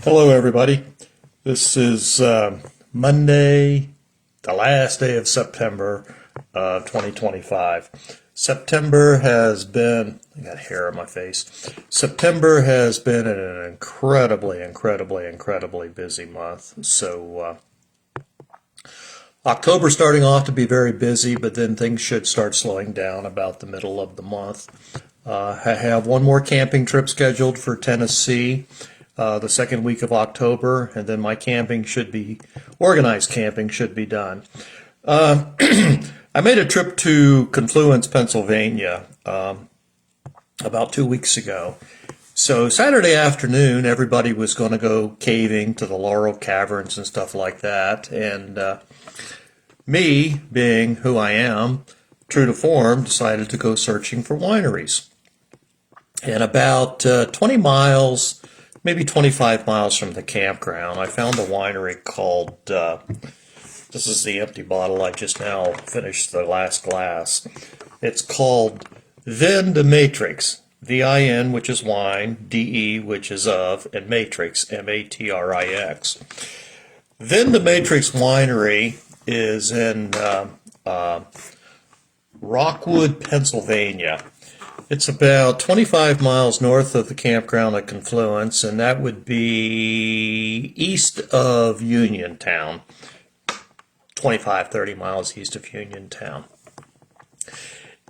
Hello, everybody. This is Monday, the last day of September of 2025. September has been, I got hair on my face. September has been an incredibly busy month. So October starting off to be very busy, but then things should start slowing down about the middle of the month. I have one more camping trip scheduled for Tennessee the second week of October, and then my organized camping should be done. I made a trip to Confluence, Pennsylvania about 2 weeks ago. So Saturday afternoon, everybody was going to go caving to the Laurel Caverns and stuff like that, and me, being who I am, true to form, decided to go searching for wineries. And about 20 miles, maybe 25 miles from the campground, I found a winery called, this is the empty bottle, I just now finished the last glass. It's called Vin De Matrix, V-I-N, which is wine, D-E, which is of, and Matrix, M-A-T-R-I-X. Vin De Matrix Winery is in Rockwood, Pennsylvania. It's about 25 miles north of the campground at Confluence, and that would be east of Uniontown, 25-30 miles east of Uniontown.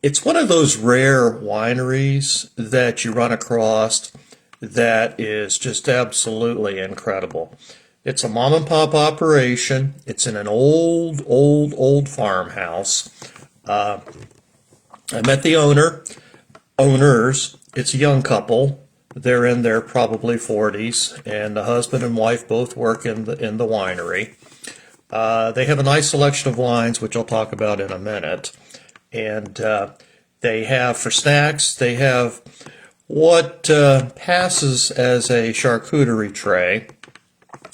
It's one of those rare wineries that you run across that is just absolutely incredible. It's a mom and pop operation. It's in an old farmhouse. I met the owners. It's a young couple. They're in their probably 40s, and the husband and wife both work in the winery. They have a nice selection of wines, which I'll talk about in a minute. And they have, for snacks, they have what passes as a charcuterie tray,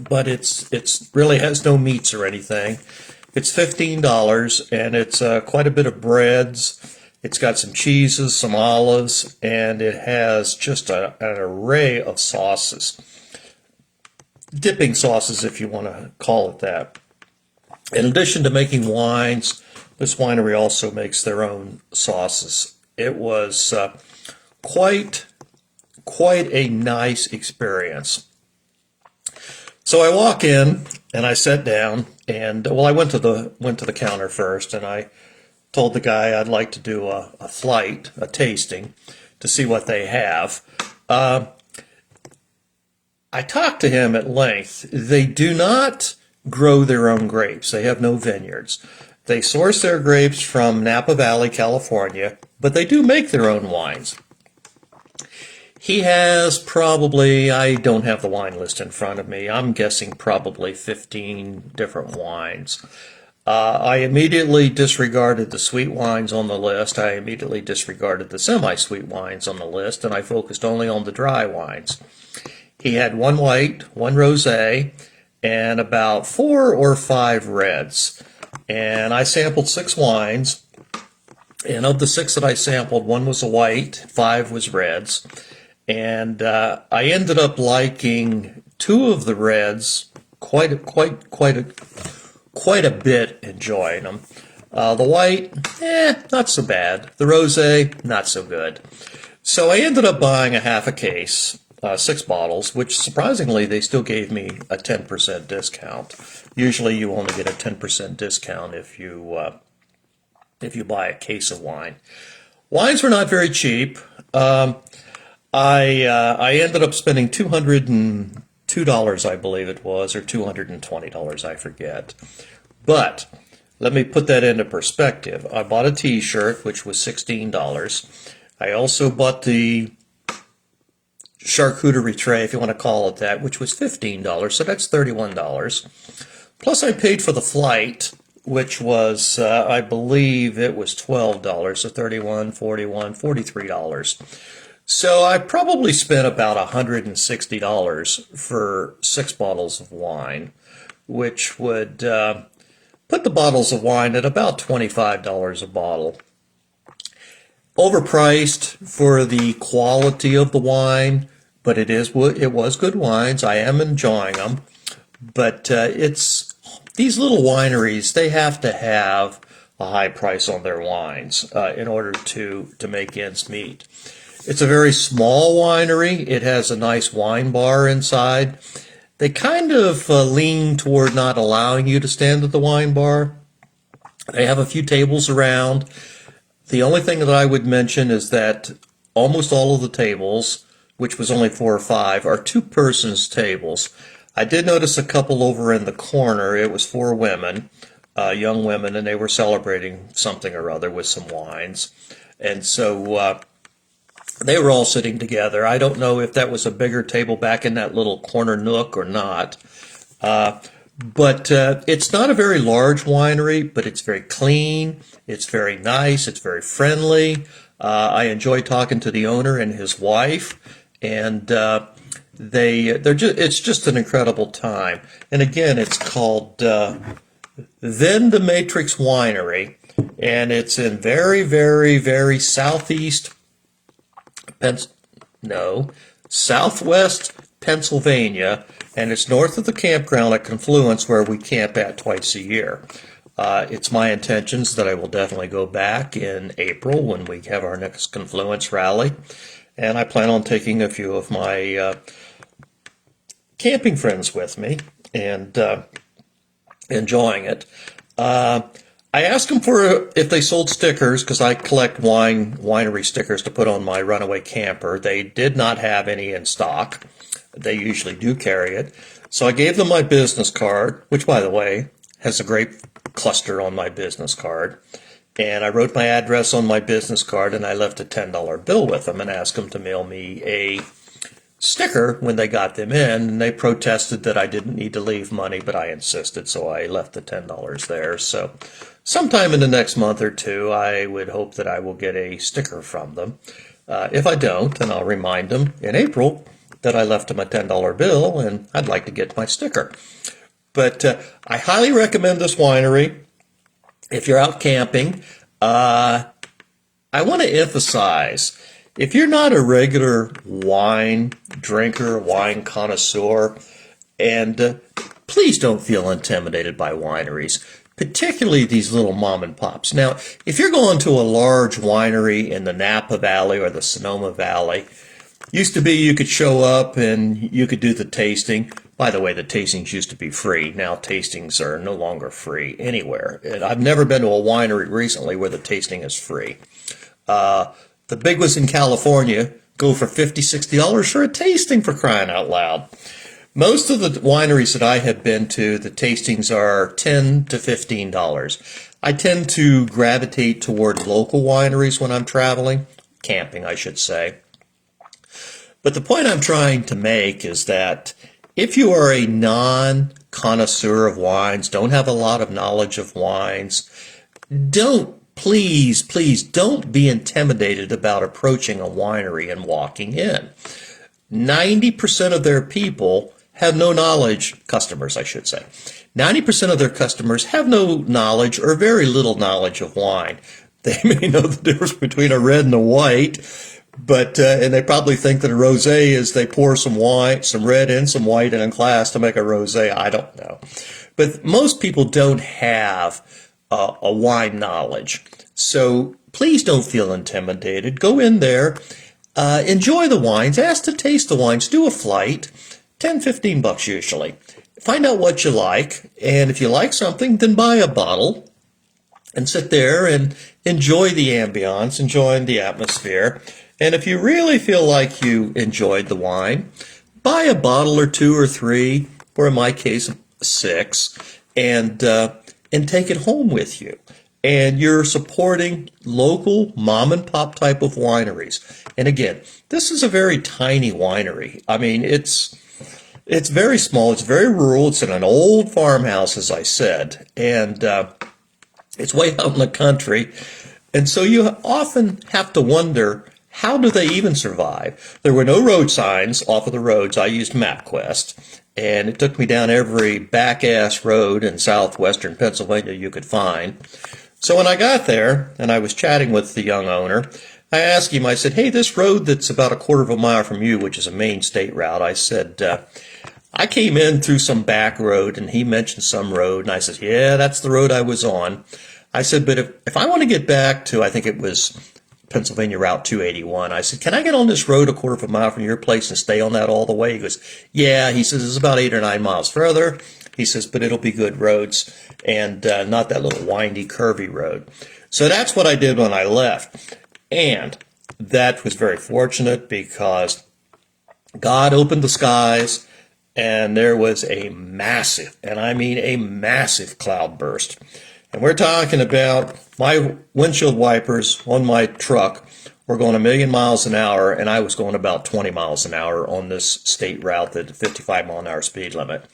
but it's really has no meats or anything. It's $15, and it's quite a bit of breads. It's got some cheeses, some olives, and it has just an array of sauces. Dipping sauces, if you want to call it that. In addition to making wines, this winery also makes their own sauces. It was quite a nice experience. So I walk in and I sat down, and I went to the counter first, and I told the guy I'd like to do a tasting, to see what they have. I talked to him at length. They do not grow their own grapes. They have no vineyards. They source their grapes from Napa Valley, California, but they do make their own wines. He has probably, I don't have the wine list in front of me, I'm guessing probably 15 different wines. I immediately disregarded the sweet wines on the list. I immediately disregarded the semi-sweet wines on the list, and I focused only on the dry wines. He had one white, one rosé, and about 4 or 5 reds. And I sampled 6 wines, and of the 6 that I sampled, 1 was a white, 5 was reds. And I ended up liking 2 of the reds quite a bit, enjoying them. The white, not so bad. The rosé, not so good. So I ended up buying a half a case, 6 bottles, which surprisingly they still gave me a 10% discount. Usually you only get a 10% discount if you buy a case of wine. Wines were not very cheap. I ended up spending $202, I believe it was, or $220, I forget. But let me put that into perspective. I bought a t-shirt, which was $16. I also bought the charcuterie tray, if you want to call it that, which was $15, so that's $31. Plus I paid for the flight, which was, I believe it was $12, so $31, $41, $43. So I probably spent about $160 for 6 bottles of wine, which would put the bottles of wine at about $25 a bottle. Overpriced for the quality of the wine, but it was good wines. I am enjoying them, but it's these little wineries. They have to have a high price on their wines in order to make ends meet. It's a very small winery. It has a nice wine bar inside. They kind of lean toward not allowing you to stand at the wine bar. They have a few tables around. The only thing that I would mention is that almost all of the tables, which was only 4 or 5, are two-persons tables. I did notice a couple over in the corner. It was 4 women, young women, and they were celebrating something or other with some wines. And so they were all sitting together. I don't know if that was a bigger table back in that little corner nook or not. But it's not a very large winery, but it's very clean. It's very nice. It's very friendly. I enjoy talking to the owner and his wife, and it's just an incredible time. And again, it's called Vin De Matrix Winery, and it's in very, very, very southwest Pennsylvania, and it's north of the campground at Confluence where we camp at twice a year. It's my intentions that I will definitely go back in April when we have our next Confluence rally, and I plan on taking a few of my camping friends with me and enjoying it. I asked them if they sold stickers because I collect winery stickers to put on my runaway camper. They did not have any in stock. They usually do carry it. So I gave them my business card, which, by the way, has a great cluster on my business card. And I wrote my address on my business card, and I left a $10 bill with them and asked them to mail me a sticker when they got them in. And they protested that I didn't need to leave money, but I insisted, so I left the $10 there. So sometime in the next month or two, I would hope that I will get a sticker from them. If I don't, then I'll remind them in April that I left them a $10 bill and I'd like to get my sticker. But I highly recommend this winery if you're out camping. I want to emphasize, if you're not a regular wine drinker, wine connoisseur, and please don't feel intimidated by wineries, particularly these little mom and pops. Now, if you're going to a large winery in the Napa Valley or the Sonoma Valley, used to be you could show up and you could do the tasting. By the way, the tastings used to be free. Now tastings are no longer free anywhere. And I've never been to a winery recently where the tasting is free. The big ones in California go for $50, $60 for a tasting, for crying out loud. Most of the wineries that I have been to, the tastings are $10 to $15. I tend to gravitate toward local wineries when I'm traveling, camping, I should say. But the point I'm trying to make is that if you are a non-connoisseur of wines, don't have a lot of knowledge of wines, please don't be intimidated about approaching a winery and walking in. 90% of their people have no knowledge, customers I should say. 90% of their customers have no knowledge or very little knowledge of wine. They may know the difference between a red and a white, but and they probably think that a rosé is they pour some white, some red and some white in a glass to make a rosé. I don't know. But most people don't have a wine knowledge. So please don't feel intimidated. Go in there, enjoy the wines, ask to taste the wines, do a flight, $10, $15 usually. Find out what you like, and if you like something, then buy a bottle and sit there and enjoy the ambiance, enjoy the atmosphere. And if you really feel like you enjoyed the wine, buy a bottle or 2 or 3, or in my case, 6, and take it home with you. And you're supporting local mom and pop type of wineries. And again, this is a very tiny winery. I mean, it's very small. It's very rural. It's in an old farmhouse, as I said, and it's way out in the country. And so you often have to wonder, how do they even survive? There were no road signs off of the roads. I used MapQuest, and it took me down every back-ass road in southwestern Pennsylvania you could find. So when I got there, and I was chatting with the young owner, I asked him, I said, hey, this road that's about a quarter of a mile from you, which is a main state route, I said, I came in through some back road, and he mentioned some road, and I said, yeah, that's the road I was on. I said, but if I want to get back to, I think it was Pennsylvania Route 281, I said, can I get on this road a quarter of a mile from your place and stay on that all the way? He goes, yeah. He says, it's about 8 or 9 miles further. He says, but it'll be good roads and not that little windy, curvy road. So that's what I did when I left. And that was very fortunate because God opened the skies and there was a massive, and I mean a massive cloud burst. And we're talking about my windshield wipers on my truck were going 1,000,000 miles an hour, and I was going about 20 miles an hour on this state route, the 55-mile-an-hour speed limit.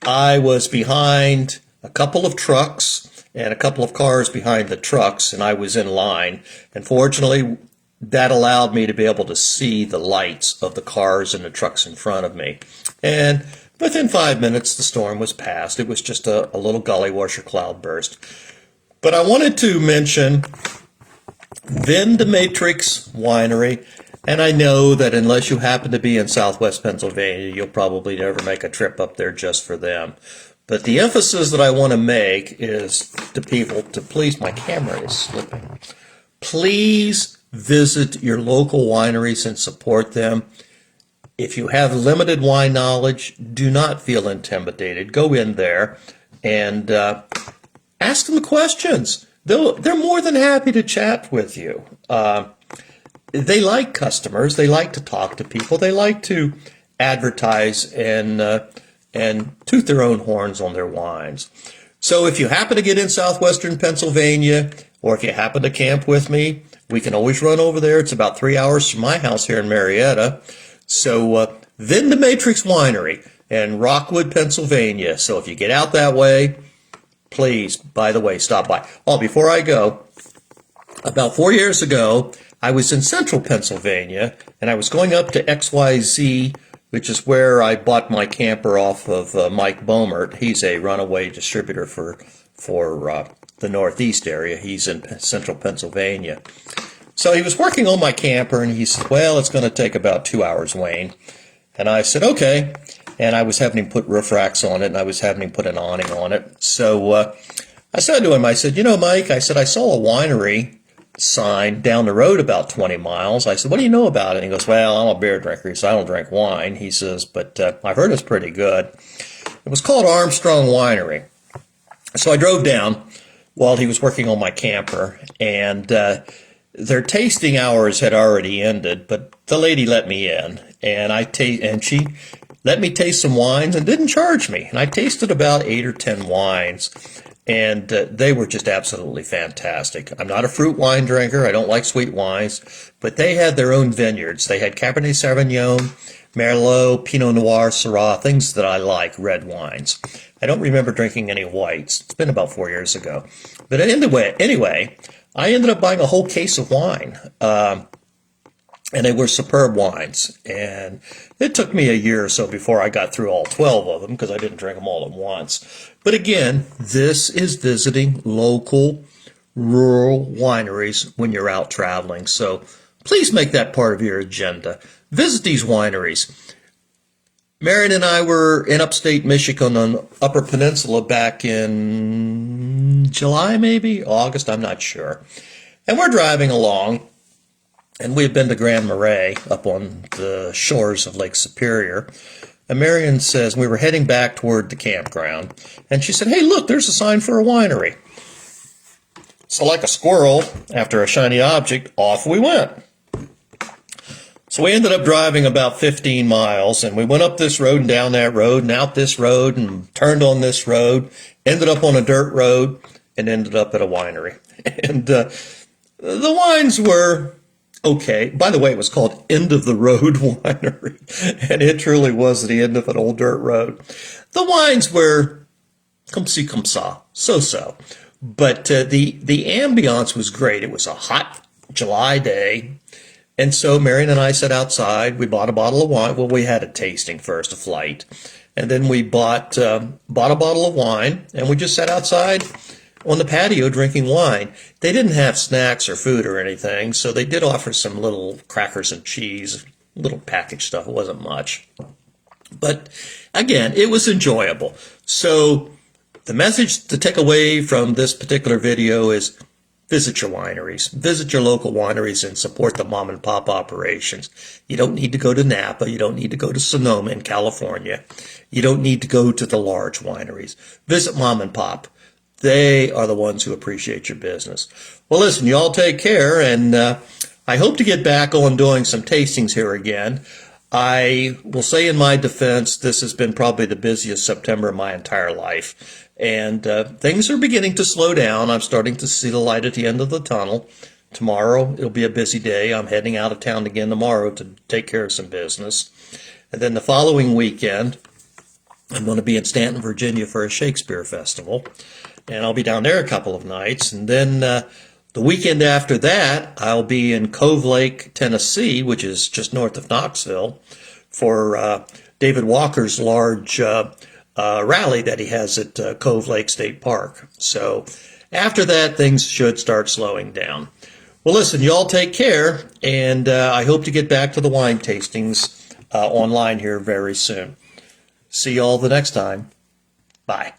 I was behind a couple of trucks and a couple of cars behind the trucks, and I was in line. And fortunately, that allowed me to be able to see the lights of the cars and the trucks in front of me. And within 5 minutes, the storm was past. It was just a little gully washer cloud burst. But I wanted to mention Vin De Matrix Winery. And I know that unless you happen to be in southwest Pennsylvania, you'll probably never make a trip up there just for them. But the emphasis that I want to make is to people to please, my camera is slipping. Please visit your local wineries and support them. If you have limited wine knowledge, do not feel intimidated. Go in there and ask them questions. They're more than happy to chat with you. They like customers. They like to talk to people. They like to advertise and toot their own horns on their wines. So if you happen to get in southwestern Pennsylvania, or if you happen to camp with me, we can always run over there. It's about 3 hours from my house here in Marietta. So Vin De Matrix Winery in Rockwood, Pennsylvania. So if you get out that way, please, by the way, stop by. Oh, before I go, about 4 years ago, I was in central Pennsylvania, and I was going up to XYZ, which is where I bought my camper off of Mike Bomert. He's a runaway distributor for the Northeast area. He's in central Pennsylvania. So he was working on my camper, and he said, well, it's going to take about 2 hours, Wayne. And I said, okay. And I was having him put roof racks on it, and I was having him put an awning on it. So I said to him, I said, you know, Mike, I said, I saw a winery sign down the road about 20 miles. I said, what do you know about it? And he goes, well, I'm a beer drinker, so I don't drink wine. He says, but I've heard it's pretty good. It was called Armstrong Winery. So I drove down while he was working on my camper, and their tasting hours had already ended, but the lady let me in, and she let me taste some wines and didn't charge me. And I tasted about 8 or 10 wines, and they were just absolutely fantastic. I'm not a fruit wine drinker. I don't like sweet wines, but they had their own vineyards. They had Cabernet Sauvignon, Merlot, Pinot Noir, Syrah, things that I like, red wines. I don't remember drinking any whites. It's been about 4 years ago. But anyway, I ended up buying a whole case of wine, and they were superb wines. And it took me a year or so before I got through all 12 of them because I didn't drink them all at once. But again, this is visiting local, rural wineries when you're out traveling. So please make that part of your agenda. Visit these wineries. Marion and I were in upstate Michigan on Upper Peninsula back in July, maybe? August, I'm not sure. And we're driving along, and we've been to Grand Marais up on the shores of Lake Superior. And Marion says, we were heading back toward the campground, and she said, hey, look, there's a sign for a winery. So like a squirrel after a shiny object, off we went. So we ended up driving about 15 miles, and we went up this road and down that road and out this road and turned on this road, ended up on a dirt road, and ended up at a winery. And the wines were okay. By the way, it was called End of the Road Winery, and it truly was the end of an old dirt road. The wines were comme ci, comme ça, so-so. But the ambiance was great. It was a hot July day. And so Marion and I sat outside. We bought a bottle of wine. Well, we had a tasting first, a flight. And then we bought a bottle of wine, and we just sat outside on the patio drinking wine. They didn't have snacks or food or anything, so they did offer some little crackers and cheese, little packaged stuff. It wasn't much. But again, it was enjoyable. So the message to take away from this particular video is visit your wineries, visit your local wineries and support the mom and pop operations. You don't need to go to Napa. You don't need to go to Sonoma in California. You don't need to go to the large wineries. Visit mom and pop. They are the ones who appreciate your business. Well, listen, you all take care, and I hope to get back on doing some tastings here again. I will say in my defense, this has been probably the busiest September of my entire life. And things are beginning to slow down. I'm starting to see the light at the end of the tunnel. Tomorrow, it'll be a busy day. I'm heading out of town again tomorrow to take care of some business. And then the following weekend, I'm going to be in Stanton, Virginia for a Shakespeare festival. And I'll be down there a couple of nights. And then the weekend after that, I'll be in Cove Lake, Tennessee, which is just north of Knoxville, for David Walker's large rally that he has at Cove Lake State Park. So after that, things should start slowing down. Well, listen, you all take care, and I hope to get back to the wine tastings online here very soon. See you all the next time. Bye.